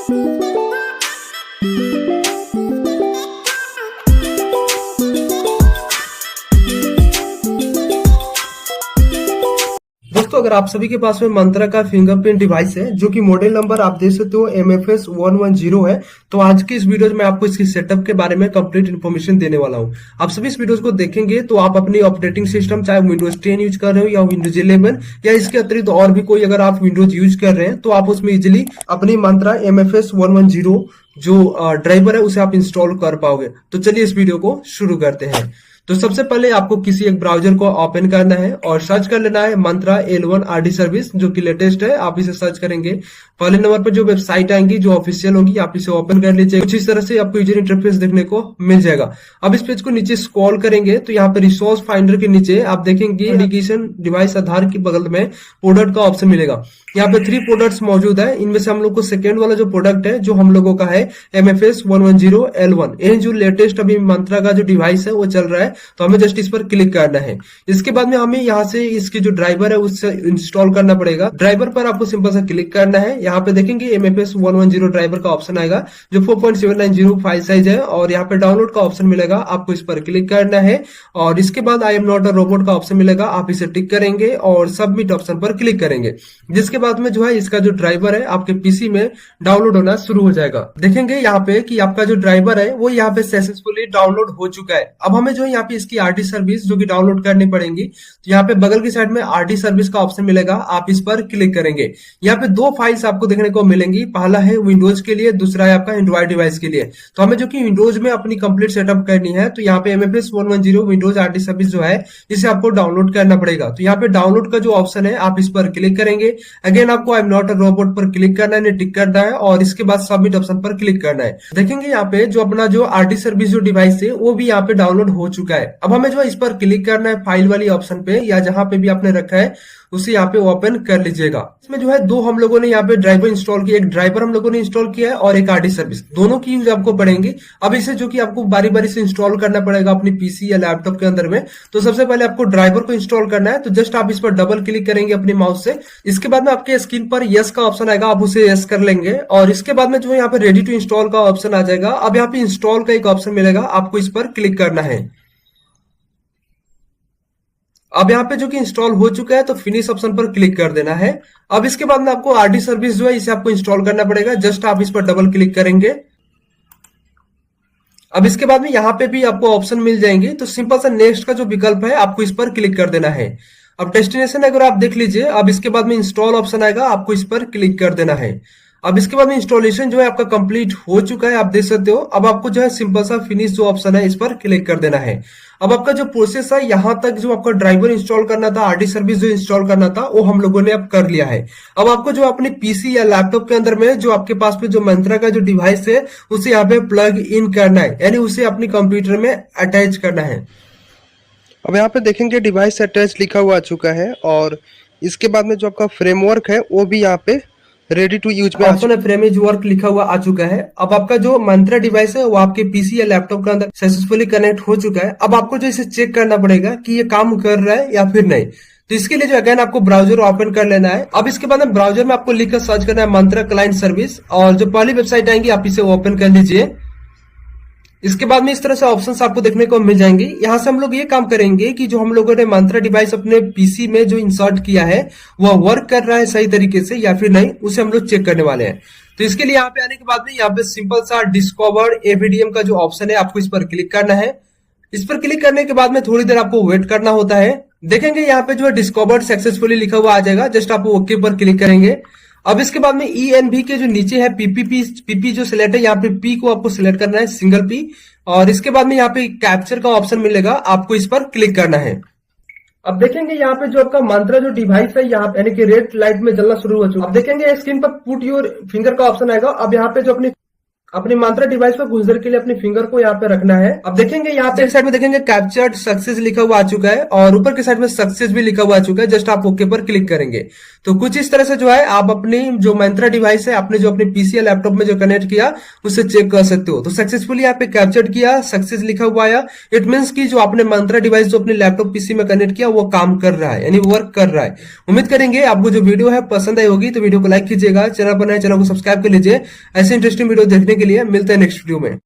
दोस्तों, अगर आप सभी के पास में मंत्रा का फिंगरप्रिंट डिवाइस है जो कि मॉडल नंबर आप देख सकते हो MFS 110 है, तो आज की इस वीडियो में मैं आपको इसकी सेटअप के बारे में कंप्लीट इन्फॉर्मेशन देने वाला हूं। आप सभी इस वीडियो को देखेंगे तो आप अपनी ऑपरेटिंग सिस्टम चाहे विंडोज 10 यूज कर रहे हो या विंडोज 11 या इसके अतिरिक्त और भी कोई अगर आप विंडोज यूज कर रहे हैं तो आप उसमें इजिली अपनी मंत्रा MFS 110 जो ड्राइवर है उसे आप इंस्टॉल कर पाओगे। तो चलिए इस वीडियो को शुरू करते हैं। तो सबसे पहले आपको किसी एक ब्राउजर को ओपन करना है और सर्च कर लेना है मंत्रा L1 RD सर्विस जो कि लेटेस्ट है। आप इसे सर्च करेंगे, पहले नंबर पर जो वेबसाइट आएंगी जो ऑफिशियल होगी आप इसे ओपन कर लीजिए। कुछ इस तरह से आपको यूजर इंटरफेस देखने को मिल जाएगा। अब इस पेज को नीचे स्क्रॉल करेंगे तो यहाँ पे रिसोर्स फाइंडर के नीचे आप देखेंगे इंडिकेशन डिवाइस आधार के बगल में प्रोडक्ट का ऑप्शन मिलेगा। यहाँ पे 3 प्रोडक्ट्स मौजूद है। इनमें से हम लोग को सेकेंड वाला जो प्रोडक्ट है जो हम लोगों का है MFS 110 L1, ये जो लेटेस्ट अभी मंत्रा का जो डिवाइस है वो चल रहा है, तो हमें जस्ट इस पर क्लिक करना है। इसके बाद में हमें यहाँ से इसकी जो ड्राइवर है उससे इंस्टॉल करना पड़ेगा। ड्राइवर पर आपको सिंपल सा क्लिक करना है। यहाँ पे देखेंगे MFS 110 ड्राइवर का ऑप्शन आएगा जो 4.790 फाइल साइज है और यहाँ पे डाउनलोड का ऑप्शन मिलेगा, आपको इस पर क्लिक करना है। और इसके बाद I am not a robot का ऑप्शन मिलेगा, आप इसे टिक करेंगे और सबमिट ऑप्शन पर क्लिक करेंगे। जिसके बाद में जो है इसका जो ड्राइवर है आपके पीसी में डाउनलोड होना शुरू हो जाएगा। देखेंगे यहाँ पे कि आपका जो ड्राइवर है वो यहाँ पे सक्सेसफुली डाउनलोड हो चुका है। अब हमें जो है यहाँ पे इसकी RD सर्विस जो कि डाउनलोड करनी पड़ेगी, तो यहाँ पे बगल की साइड में RD सर्विस का ऑप्शन मिलेगा, आप इस पर क्लिक करेंगे। यहाँ पे 2 फाइल्स आपको देखने को मिलेंगी, पहला है विंडोज के लिए, दूसरा है आपका एंड्रॉइड डिवाइस के लिए। तो हमें जो कि विंडोज में अपनी कंप्लीट सेटअप करनी है तो यहाँ पे MFS 110 विंडोज RD सर्विस जो है इसे आपको डाउनलोड करना पड़ेगा। तो यहाँ पे डाउनलोड का जो ऑप्शन है आप इस पर क्लिक करेंगे। अगेन आपको I am not a robot पर क्लिक करना है, टिक करना है और इसके बाद सबमिट ऑप्शन पर क्लिक करना है। देखेंगे यहाँ पे जो अपना जो RD सर्विस जो डिवाइस है वो भी यहाँ पे डाउनलोड हो चुका है। अब हमें जो है इस पर क्लिक करना है फाइल वाली ऑप्शन पे या जहां पे भी आपने रखा है उसे यहाँ पे ओपन कर लीजिएगा। इसमें जो है 2 हम लोगों ने यहाँ पे ड्राइवर इंस्टॉल किया, एक ड्राइवर हम लोगों ने इंस्टॉल किया है और एक RD सर्विस, दोनों की यूज आपको पड़ेंगे। अब इसे जो कि आपको बारी बारी से इंस्टॉल करना पड़ेगा अपनी पीसी या लैपटॉप के अंदर में। तो सबसे पहले आपको ड्राइवर को इंस्टॉल करना है, तो जस्ट आप इस पर डबल क्लिक करेंगे अपने माउस से। इसके बाद में आपके स्क्रीन पर यस का ऑप्शन आएगा, आप उसे यस कर लेंगे और इसके बाद में जो है यहाँ पे रेडी टू इंस्टॉल का ऑप्शन आ जाएगा। अब यहाँ पे इंस्टॉल का एक ऑप्शन मिलेगा, आपको इस पर क्लिक करना है। अब यहाँ पे जो कि इंस्टॉल हो चुका है तो फिनिश ऑप्शन पर क्लिक कर देना है। अब इसके बाद में आपको RD सर्विस जो है इसे आपको इंस्टॉल करना पड़ेगा, जस्ट आप इस पर डबल क्लिक करेंगे। अब इसके बाद में यहाँ पे भी आपको ऑप्शन मिल जाएंगे, तो सिंपल सा नेक्स्ट का जो विकल्प है आपको इस पर क्लिक कर देना है। अब डेस्टिनेशन अगर आप देख लीजिए, अब इसके बाद में इंस्टॉल ऑप्शन आएगा, आपको इस पर क्लिक कर देना है। अब इसके बाद में इंस्टॉलेशन जो है आपका कंप्लीट हो चुका है, आप देख सकते हो। अब आपको जो है सिंपल सा फिनिश जो ऑप्शन है इस पर क्लिक कर देना है। अब आपका जो प्रोसेस है यहां तक जो आपका ड्राइवर इंस्टॉल करना था, RD सर्विस जो इंस्टॉल करना था वो हम लोगों ने अब कर लिया है। अब आपको जो अपने पीसी या लैपटॉप के अंदर में जो आपके पास में जो मंत्रा का जो डिवाइस है उसे यहाँ पे प्लग इन करना है, यानी उसे अपने कंप्यूटर में अटैच करना है। अब यहाँ पे देखेंगे डिवाइस अटैच लिखा हुआ आ चुका है और इसके बाद में जो आपका फ्रेमवर्क है वो भी यहाँ पे रेडी टू यूज में ऑप्शन है, फ्रेमेज वर्क लिखा हुआ आ चुका है। अब आपका जो मंत्रा डिवाइस है वो आपके पीसी या लैपटॉप के अंदर सक्सेसफुली कनेक्ट हो चुका है। अब आपको जो इसे चेक करना पड़ेगा कि ये काम कर रहा है या फिर नहीं। तो इसके लिए जो अगेन आपको ब्राउजर ओपन कर लेना है। अब इसके बाद में ब्राउजर में आपको लिखकर सर्च करना है मंत्रा क्लाइंट सर्विस और जो पहली वेबसाइट आएंगी आप इसे ओपन कर लीजिए। इसके बाद में इस तरह से ऑप्शंस आपको देखने को मिल जाएंगे। यहाँ से हम लोग ये काम करेंगे कि जो हम लोगों ने मंत्रा डिवाइस अपने पीसी में जो इंसर्ट किया है वह वर्क कर रहा है सही तरीके से या फिर नहीं, उसे हम लोग चेक करने वाले हैं। तो इसके लिए यहाँ पे आने के बाद में यहाँ पे सिंपल सा डिस्कवर AVDM का जो ऑप्शन है आपको इस पर क्लिक करना है। इस पर क्लिक करने के बाद में थोड़ी देर आपको वेट करना होता है। देखेंगे यहाँ पे जो है डिस्कवर्ड सक्सेसफुली लिखा हुआ आ जाएगा, जस्ट आप ओके पर क्लिक करेंगे। अब इसके बाद में ENV के जो नीचे है PP जो सिलेक्ट है, यहाँ पे P को आपको सिलेक्ट करना है, सिंगल P, और इसके बाद में यहाँ पे कैप्चर का ऑप्शन मिलेगा, आपको इस पर क्लिक करना है। अब देखेंगे यहाँ पे जो आपका मंत्रा जो डिवाइस है यहाँ पे यानी कि रेड लाइट में जलना शुरू हो चुका है। अब देखेंगे स्क्रीन पर पुट योर फिंगर का ऑप्शन आएगा। अब यहाँ पे जो अपनी अपनी मंत्रा डिवाइस पर कुछ देर के लिए अपने फिंगर को यहाँ पे रखना है। अब देखेंगे यहाँ पे साइड में देखेंगे कैप्चर्ड सक्सेस लिखा हुआ आ चुका है और ऊपर के साइड में सक्सेस भी लिखा हुआ आ चुका है। जस्ट आप ओके पर क्लिक करेंगे तो कुछ इस तरह से जो है आप अपनी जो मंत्रा डिवाइस है आपने जो अपनी पीसी या लैपटॉप में जो कनेक्ट किया उससे चेक कर सकते हो। तो सक्सेसफुली यहाँ पे कैप्चर्ड किया, सक्सेस लिखा हुआ आया, इट मीन्स की जो आपने मंत्रा डिवाइस जो अपने लैपटॉप पीसी में कनेक्ट किया वो काम कर रहा है, यानी वर्क कर रहा है। उम्मीद करेंगे आपको जो वीडियो है पसंद आई होगी, तो वीडियो को लाइक कीजिएगा, चैनल पर नए चैनल को सब्सक्राइब कर लीजिए। ऐसे इंटरेस्टिंग वीडियो देखने के लिए मिलते हैं नेक्स्ट वीडियो में।